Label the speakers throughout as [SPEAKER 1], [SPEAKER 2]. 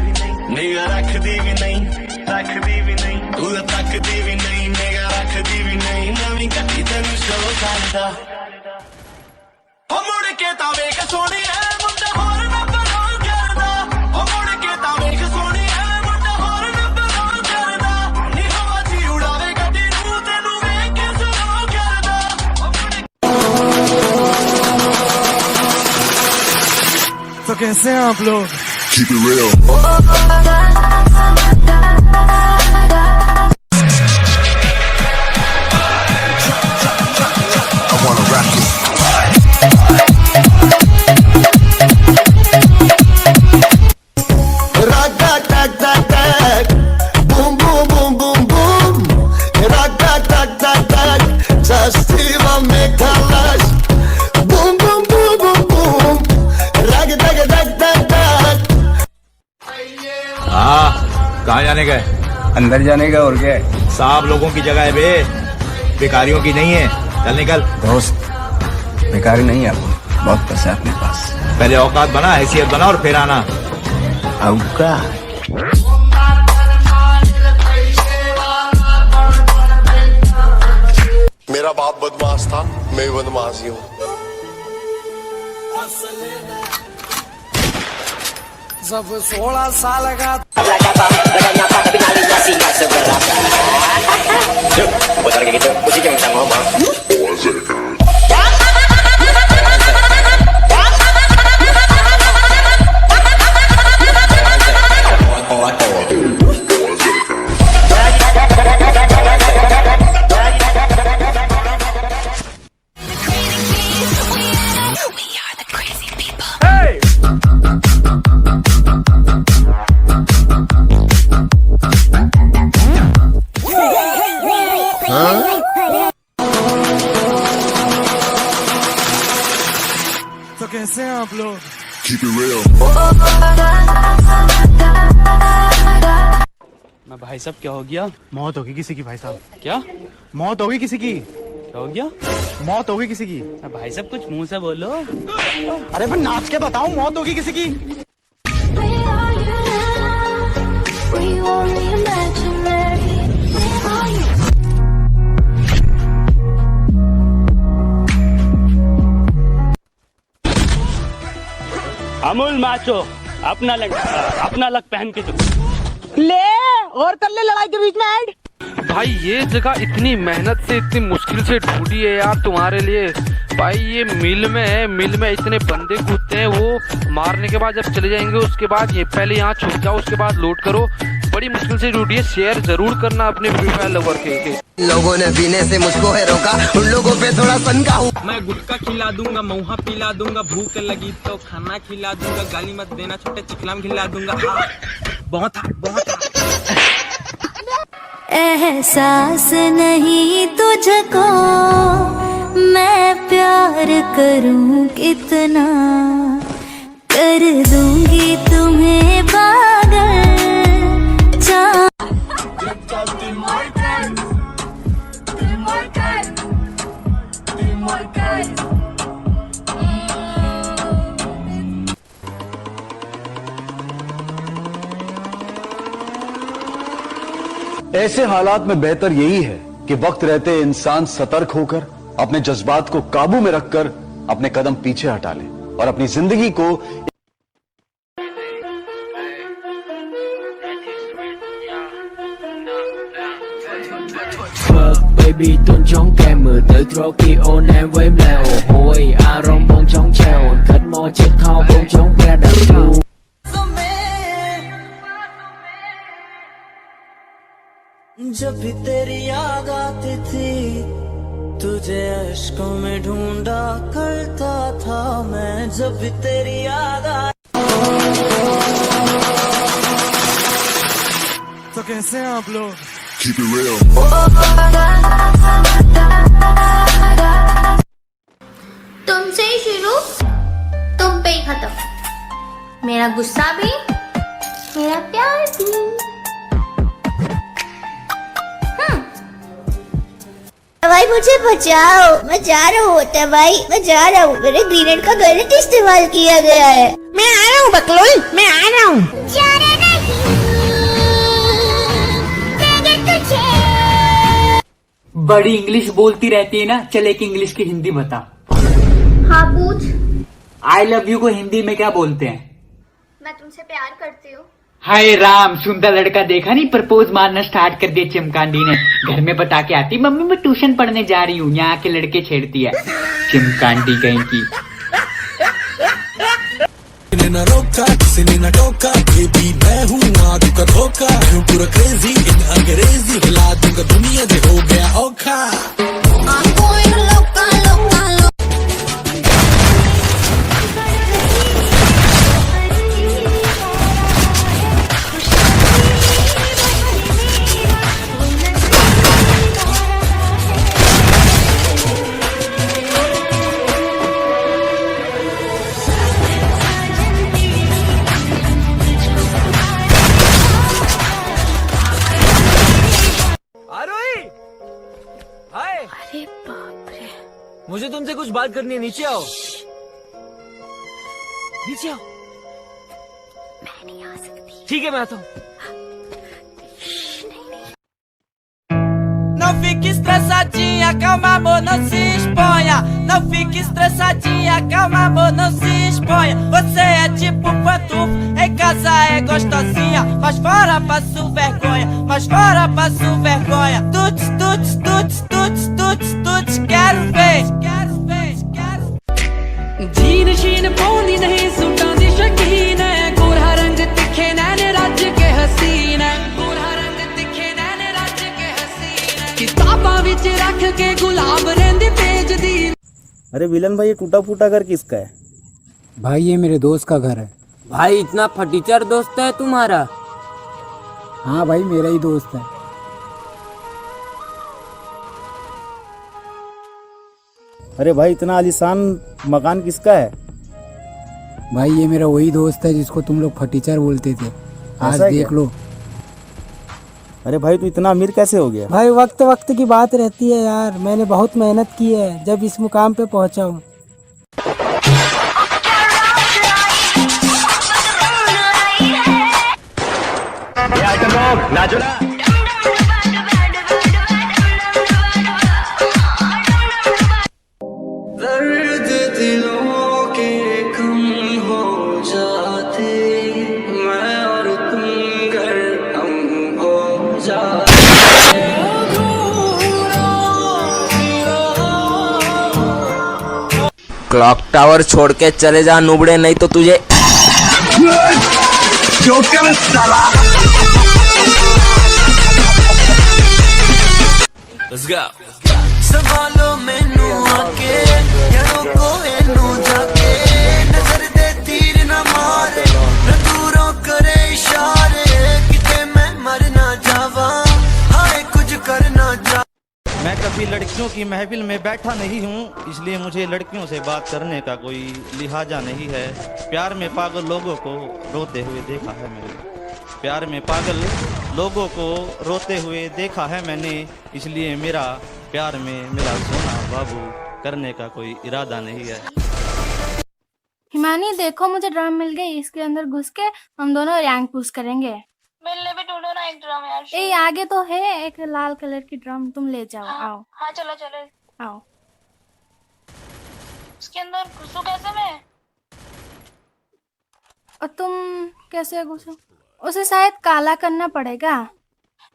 [SPEAKER 1] भी नहीं, निगाह रखदी भी नहीं, रखदी भी नहीं, तू तकदी भी नहीं, निगाह रखदी भी नहीं, नवीं कट्टी तेनू शो करदा हो मुड़ के तां वेख सोहणिया मुंडा होर ना बरोल करदा हो मुड़ के तां वेख सोहणिया मुंडा होर ना बरोल करदा नी हवा च उड़ावे गड्डी नूं तेनू वेख के सरो करदा हो मुड़
[SPEAKER 2] तो कैसे हैं आप लोग?
[SPEAKER 3] Keep it real. I wanna rock it. Rock that, that, that, that. Boom, boom, boom, boom, boom. Rock that, that, that, that. Just even make a lash. Boom, boom, boom, boom, boom. Rock it, rock it, rock that, that.
[SPEAKER 4] हाँ, कहाँ जाने का है?
[SPEAKER 5] अंदर जाने का और क्या है?
[SPEAKER 4] साहब लोगों की जगह है बे, बेकारियों की नहीं है। चल निकल।
[SPEAKER 5] दोस्त बेकारी नहीं है आप, बहुत पैसा है अपने पास।
[SPEAKER 4] पहले औकात बना, हैसियत बना और फिर आना।
[SPEAKER 5] औकात?
[SPEAKER 3] मेरा बाप बदमाश था, मैं भी बदमाश ही हूँ।
[SPEAKER 2] जब 16 साल का तो कैसे हैं आप लोग?
[SPEAKER 3] Keep it real.
[SPEAKER 6] मैं भाई साहब क्या हो गया?
[SPEAKER 2] मौत होगी किसी की भाई साहब।
[SPEAKER 6] क्या
[SPEAKER 2] मौत होगी किसी की।
[SPEAKER 6] क्या हो गया?
[SPEAKER 2] मौत होगी किसी की।
[SPEAKER 6] भाई साहब कुछ मुंह से बोलो।
[SPEAKER 2] अरे मैं नाच के बताऊं, मौत होगी किसी की।
[SPEAKER 6] अमूल माचो अपना लग पहन के
[SPEAKER 7] ले और कर ले लड़ाई के बीच में ऐड।
[SPEAKER 8] भाई ये जगह इतनी मेहनत से इतनी मुश्किल से ढूंढी है यार तुम्हारे लिए। भाई ये मिल में है, मिल में इतने बंदे कूदते हैं, वो मारने के बाद जब चले जाएंगे उसके बाद ये पहले यहाँ छुप जाओ, उसके बाद लोड करो। बड़ी मुश्किल से ढूंढी है। शेयर जरूर करना अपने फ्री फायर लवर के।
[SPEAKER 9] लोगों ने पीने से मुझको है रोका, उन लोगों पे थोड़ा सनका हूँ।
[SPEAKER 10] मैं गुटखा खिला दूंगा, महुआ पिला दूंगा, भूख लगी तो खाना खिला दूंगा, गाली मत देना छोटे चिकलाम खिला दूंगा। बहुत
[SPEAKER 11] एहसास नहीं तुझको मैं प्यार करूं कितना, कर दूंगी तुम्हें पागल।
[SPEAKER 12] ऐसे हालात में बेहतर यही है कि वक्त रहते इंसान सतर्क होकर अपने जज्बात को काबू में रखकर अपने कदम पीछे हटा ले और अपनी जिंदगी को
[SPEAKER 13] Baby tuôn trống kem mưa tới Tokyo em với em là ồ hôi Aaron bông trống treo khách mò chết thao bông trống ra đập thu
[SPEAKER 1] जब भी तेरी याद आती थी तुझे अश्कों में ढूंढा करता था मैं, जब भी तेरी याद
[SPEAKER 2] तो कैसे हैं आप लोग?
[SPEAKER 3] Keep it real.
[SPEAKER 11] तुमसे ही शुरू, तुम पे ही खत्म। मेरा गुस्सा भी, मेरा प्यार भी। भाई मुझे बचाओ, मैं जा रहा हूँ। होता भाई मैं जा रहा हूँ, मेरे ग्रेनेड का गलत इस्तेमाल किया गया है।
[SPEAKER 7] मैं आ रहा हूँ बकलोल, मैं आ रहा हूँ।
[SPEAKER 11] जा रहा नहीं।
[SPEAKER 13] बड़ी इंग्लिश बोलती रहती है ना, चल एक इंग्लिश की हिंदी बता।
[SPEAKER 11] हाँ पूछ।
[SPEAKER 13] आई लव यू को हिंदी में क्या बोलते हैं?
[SPEAKER 11] मैं तुमसे प्यार करती हूँ।
[SPEAKER 13] हाय राम, सुंदर लड़का देखा नहीं, प्रपोज मारना स्टार्ट कर दिया चिमकांडी ने। घर में बता के आती मम्मी मैं ट्यूशन पढ़ने जा रही हूँ, यहाँ के लड़के छेड़ती है चिमकांडी कहीं की।
[SPEAKER 3] ना रोका किसी ने ना टोका, बेबी मैं हूँ आग का धोखा, हूँ पूरा क्रेजी इन अंग्रेजी, हिला दूंगा दुनिया दे हो गया औखा।
[SPEAKER 7] अरे बाप रे,
[SPEAKER 10] मुझे तुमसे कुछ बात करनी है, नीचे आओ। नीचे आओ।
[SPEAKER 11] मैं नहीं आ सकती।
[SPEAKER 10] ठीक है मैं आता हूँ।
[SPEAKER 7] Não fique estressadinha, calma amor, não se exponha. Não fique estressadinha, calma amor, não se exponha. Você é tipo pantufo, em casa é gostosinha, mas fora passo vergonha, mas fora passo vergonha. Tuts, tuts, tuts, tuts, tuts, tuts, quero ver, quero ver, quero ver. जीन शीन पौनी नहीं सूटां दी शकीन है, गोरा रंग तिखे नैन रज के हसीन है, गोरा रंग तिखे नैन रज के हसीन है, किताबां विच रख के गुलाब रेंदी पेज दी।
[SPEAKER 2] अरे विलन भाई, ये टूटा फूटा घर किसका है?
[SPEAKER 13] भाई ये मेरे दोस्त का घर है।
[SPEAKER 10] भाई इतना फटीचर दोस्त है तुम्हारा?
[SPEAKER 13] हाँ भाई मेरा ही दोस्त है।
[SPEAKER 2] अरे भाई, इतना आलीशान मकान किसका है?
[SPEAKER 13] भाई ये मेरा वही दोस्त है जिसको तुम लोग फटीचर बोलते थे, आज
[SPEAKER 2] ऐसा है
[SPEAKER 13] देख
[SPEAKER 2] क्या?
[SPEAKER 13] लो।
[SPEAKER 2] अरे भाई, तू इतना अमीर कैसे हो गया?
[SPEAKER 13] भाई वक्त वक्त की बात रहती है यार, मैंने बहुत मेहनत की है जब इस मुकाम पे पहुंचा हूँ।
[SPEAKER 1] दर्द दिलों के कम हो जाते, मैं और तुम घर हम हो जाते।
[SPEAKER 10] क्लॉक टावर छोड़ के चले जा नुबड़े, नहीं तो तुझे
[SPEAKER 1] Let's go. संभालो मैनू आके, यारों को एनू जाके, नजर दे तीर न मारे, न दूरों करे इशारे, किते मैं मर ना जावा, हाय कुछ कर ना जा।
[SPEAKER 2] मैं कभी लड़कियों की महफिल में बैठा नहीं हूँ, इसलिए मुझे लड़कियों से बात करने का कोई लिहाजा नहीं है। प्यार में पागल लोगों को रोते हुए देखा है मैंने, प्यार में पागल लोगों को रोते हुए देखा है मैंने, इसलिए मेरा प्यार में मेरा सोना बाबू करने का कोई इरादा नहीं है।
[SPEAKER 11] हिमानी देखो मुझे ड्रम मिल गई, इसके अंदर घुस के हम दोनों रैंक पुश करेंगे।
[SPEAKER 7] मिलने भी ढूंढो ना एक ड्रम यार।
[SPEAKER 11] ए आगे तो है एक लाल कलर की ड्रम, तुम ले जाओ।
[SPEAKER 7] हाँ,
[SPEAKER 11] आओ
[SPEAKER 7] हाँ चलो चलो
[SPEAKER 11] आओ।
[SPEAKER 7] उसके अंदर घुसू कैसे मैं?
[SPEAKER 11] और तुम कैसे घुसो? उसे शायद काला करना पड़ेगा।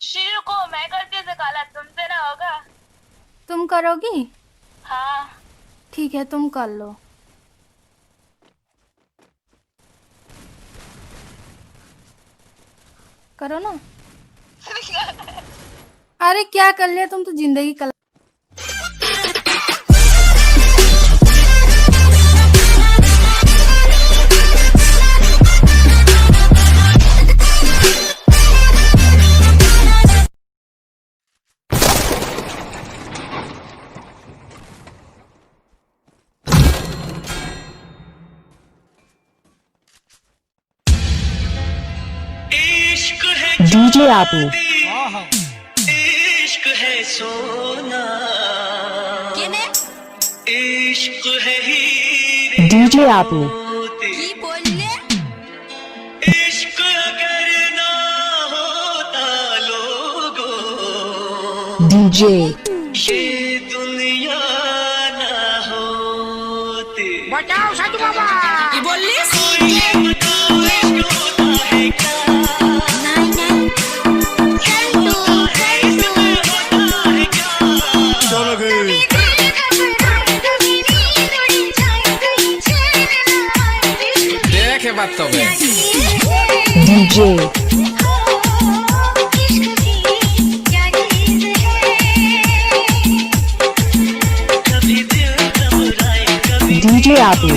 [SPEAKER 7] शीर को मैं करती हूँ काला, तुमसे ना होगा।
[SPEAKER 11] तुम करोगी?
[SPEAKER 7] हाँ
[SPEAKER 11] ठीक है तुम कर लो। करो ना। अरे क्या कर लिया तुम तो जिंदगी कल।
[SPEAKER 7] डीजे आपने
[SPEAKER 1] इश्क है सोना, इश्क है हीरे,
[SPEAKER 7] डीजे आपने
[SPEAKER 1] इश्क अगर ना होता लोगों,
[SPEAKER 7] DJ
[SPEAKER 11] DJ DJ Abu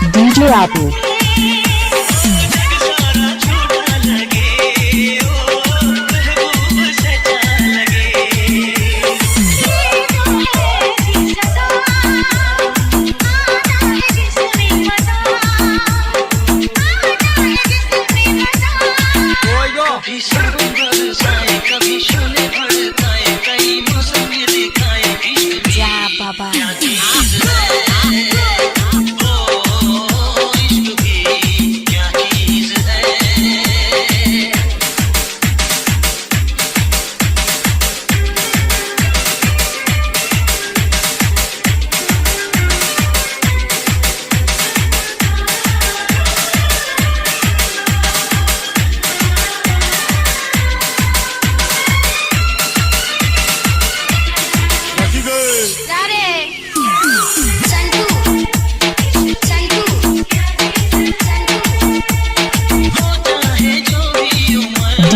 [SPEAKER 11] DJ Abu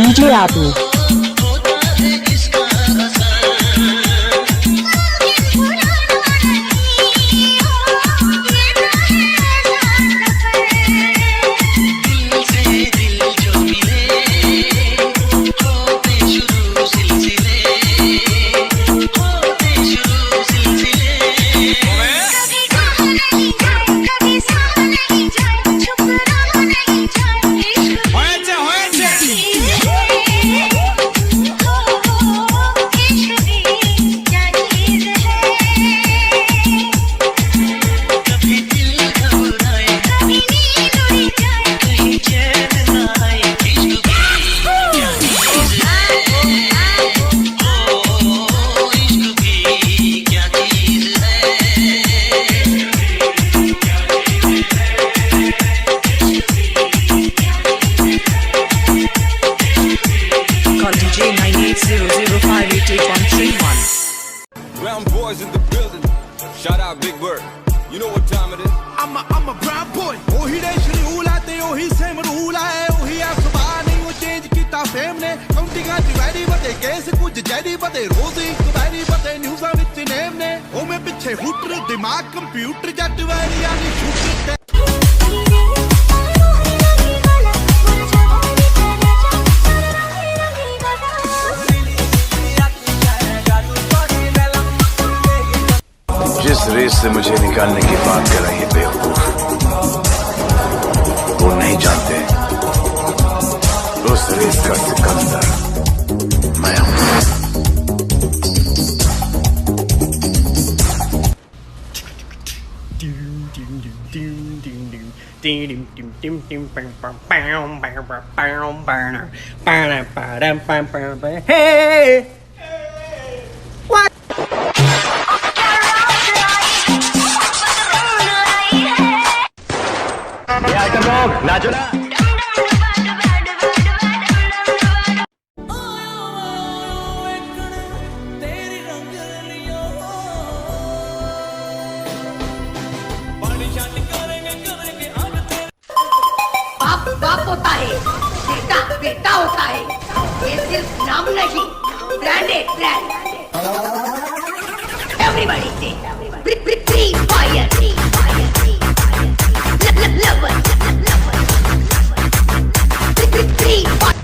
[SPEAKER 11] DJ Abu
[SPEAKER 5] Brown boys in the building. Shout out Big Bird. You know what time it is.
[SPEAKER 1] I'm a brown boy. ਉਹੀ ਦੇ ਸ਼ਡਿਊਲ ਆ ਤੇ ਉਹੀ ਸੇਮ ਰੂਲ ਆ ਉਹੀ ਆ ਸੁਭਾਅ ਨਹੀਂ ਉਹ ਚੇਂਜ ਕੀਤਾ ਫੇਮ ਨੇ ਕਾਉਂਟਿੰਗਾਂ ਚ ਵੈਰੀ ਵਧੇ ਕੇਸ ਕੁਝ ਜੈਰੀ ਵਧੇ ਰੋਜ਼ ਇੱਕ ਵੈਰੀ ਵਧੇ ਨਿਊਜ਼ਾਂ ਵਿੱਚ ਨੇਮ ਨੇ ਉਹ ਮੈਂ ਪਿੱਛੇ ਹੂਟਰ ਦਿਮਾਗ ਕੰਪਿਊਟਰ ਜੱਟ ਵੈਰੀਆਂ ਦੀ ਸ਼ੂਟਰ
[SPEAKER 12] जिस रेस से मुझे निकालने की बात कर रही है बेवकूफ, वो नहीं जानते उस रेस का सिकंदर मैं
[SPEAKER 10] Hey!
[SPEAKER 4] नाचो ना।
[SPEAKER 11] बाप बाप होता है, बेटा बेटा होता है। ये सिर्फ नाम नहीं, branded brand. Everybody say, free fire, free fire, free fire, love, free fire.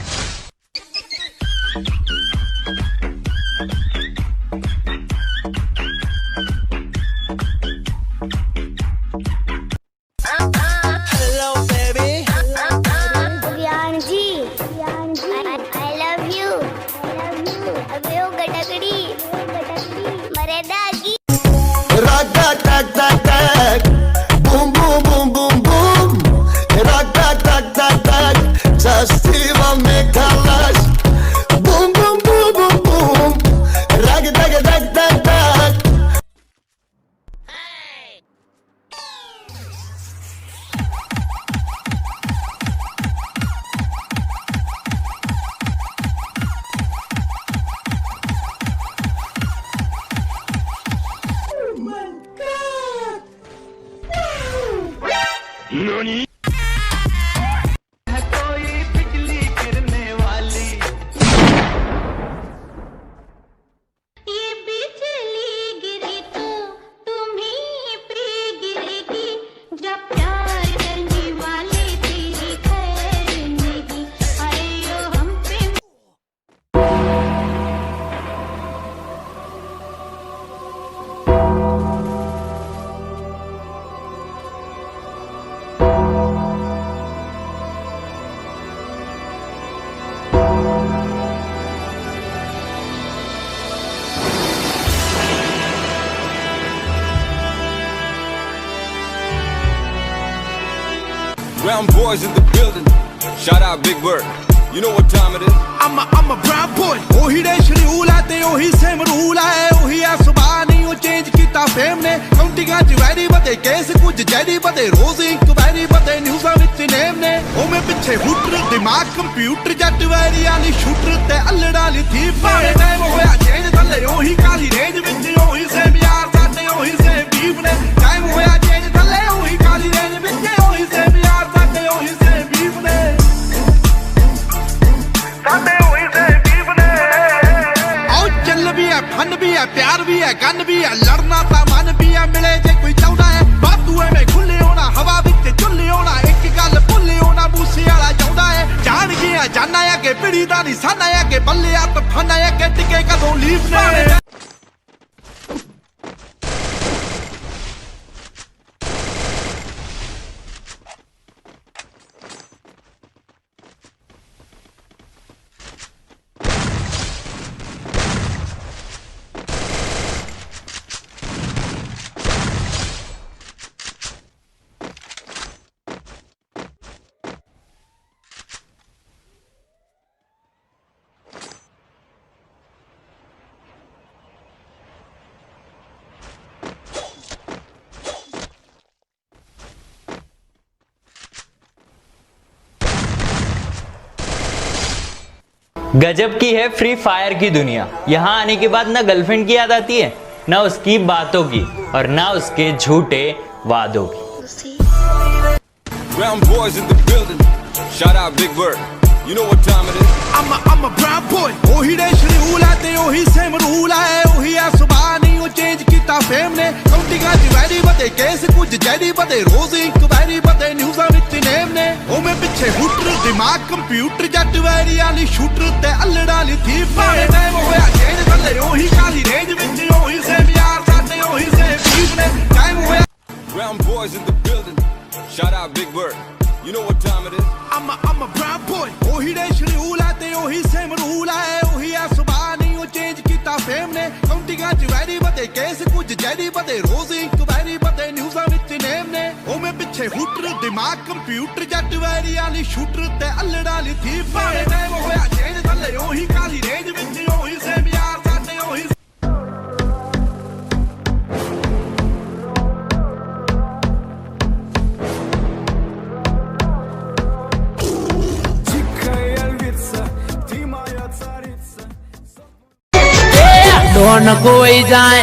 [SPEAKER 5] Brown boys in the building. Shout out Big Bird. You know what time it is?
[SPEAKER 1] I'm a brown boy. ਉਹੀ ਦੇ schedule ਹੈ ਤੇ ਉਹੀ same rule ਹੈ ਉਹੀ ਆ ਸੁਭਾ ਨਹੀਂ ਉਹ ਚੇਂਜ ਕੀਤਾ ਫੇਮ ਨੇ ਕਾਉਂਟਿੰਗਾਂ ਚ ਵੈਰੀ ਬਤੇ ਕੇਸ ਕੁਝ ਜੈਰੀ ਬਤੇ ਰੋਜ਼ ਇਨਕੁਆਇਰੀ ਬਤੇ ਨਿਊਜ਼ਾਂ ਵਿੱਚ ਨੇਮ ਨੇ ਉਹ ਮੈਂ ਪਿੱਛੇ ਹੁਟਰ ਦਿਮਾਗ ਕੰਪਿਊਟਰ ਜੱਟ ਵੈਰੀਆਂ ਲਈ ਸ਼ੂਟਰ ਤੇ ਅਲੜਾ ਲਈ ਥੀ ਪਾਣੇ ਟਾਈਮ ਹੋਇਆ ਚੇਂਜ ਥੱਲੇ ਉਹੀ ਕਾਲੀ ਰੇਂਜ ਵਿੱਚ ਉਹੀ ਸੇਮ ਯਾਰ ਸਾਡੇ ਉਹੀ ਸੇਮ ਬੀਫ ਨੇ ਟਾਈਮ ਹੋਇਆ ਚੇਂਜ ਥੱਲੇ ਉਹੀ ਕਾਲੀ ਰੇਂਜ ਵਿੱਚ ਉਹੀ ਸੇਮ ਯਾਰ ਸਾਡੇ ਉਹੀ ਸੇਮ ਬੀਫ ਨੇ फन भी है प्यार भी है गन भी है लड़ना ता मन भी है मिले जे कोई चाहता है बातू में खुले होना हवा विच झुले होना एक गल भुले होना मूसे वाला चाहता है जान गया जाना है कि पीड़ी दा निशाना है कि बल्ले आ तफाना है कि टिके कदों लीफ ने
[SPEAKER 14] गजब की है फ्री फायर की दुनिया। यहाँ आने के बाद ना गर्लफ्रेंड की याद आती है, ना उसकी बातों की, और ना उसके झूठे वादों की।
[SPEAKER 5] Brown boys in the building. Shout out Big Bird. You know what time it is?
[SPEAKER 1] I'm a brown boy. ਉਹੀ ਦੇ ਸ਼ਡਿਊਲ ਹੈ ਤੇ ਉਹੀ ਸੇਮ ਰੂਲ ਹੈ ਉਹੀ ਆ ਸੁਭਾ ਨਹੀਂ ਉਹ ਚੇਂਜ ਕੀਤਾ ਫੇਮ ਨੇ ਕਾਉਂਟਿੰਗਾਂ ਚ ਵੈਰੀ ਬਤੇ ਕੇਸ ਕੁਝ ਜੈਰੀ ਬਤੇ ਰੋਜ਼ ਇਨਕੁਆਇਰੀ ਬਤੇ ਨਿਊਜ਼ਾਂ ਵਿੱਚ ਨੇਮ ਨੇ ਉਹ ਮੈਂ ਪਿੱਛੇ ਹੁਟਰ ਦਿਮਾਗ ਕੰਪਿਊਟਰ ਜੱਟ ਵੈਰੀਆਂ ਲਈ ਸ਼ੂਟਰ ਤੇ ਅਲੜਾ ਲਈ ਥੀ ਪਾਣੇ ਟਾਈਮ ਹੋਇਆ ਚੇਂਜ ਥੱਲੇ ਉਹੀ ਕਾਲੀ ਰੇਂਜ ਵਿੱਚ ਉਹੀ ਸੇਮ ਯਾਰ ਸਾਡੇ ਉਹੀ ਸੇਮ ਬੀਫ ਨੇ ਟਾਈਮ ਹੋਇਆ
[SPEAKER 5] Brown boys in the building. Shout out Big Bird. You know what time it is?
[SPEAKER 1] I'm a brown boy. ਉਹੀ ਦੇ ਸ਼ਡਿਊਲ ਹੈ ਤੇ ਉਹੀ ਸੇਮ ਰੂਲ ਹੈ ਉਹੀ ਆ ਸੁਭਾ ਨਹੀਂ ਉਹ ਚੇਂਜ ਕੀਤਾ ਫੇਮ ਨੇ ਕਾਉਂਟਿੰਗਾਂ ਚ ਵੈਰੀ ਬਤੇ ਕੇਸ ਕੁਝ ਜੈਰੀ ਬਤੇ ਰੋਜ਼ ਇਨਕੁਆਇਰੀ ਬਤੇ ਨਿਊਜ਼ਾਂ ਵਿੱਚ ਨੇਮ ਨੇ ਉਹ ਮੈਂ ਪਿੱਛੇ ਹੁਟਰ ਦਿਮਾਗ ਕੰਪਿਊਟਰ ਜੱਟ ਵੈਰੀਆਂ ਲਈ ਸ਼ੂਟਰ ਤੇ ਅਲੜਾ ਲਈ ਥੀ ਪਾਣੇ ਟਾਈਮ ਹੋਇਆ ਚੇਂਜ ਥੱਲੇ ਉਹੀ ਕਾਲੀ ਰੇਂਜ ਵਿੱਚ ਉਹੀ ਸੇਮ ਯਾਰ ਸਾਡੇ ਉਹੀ
[SPEAKER 7] नको जाए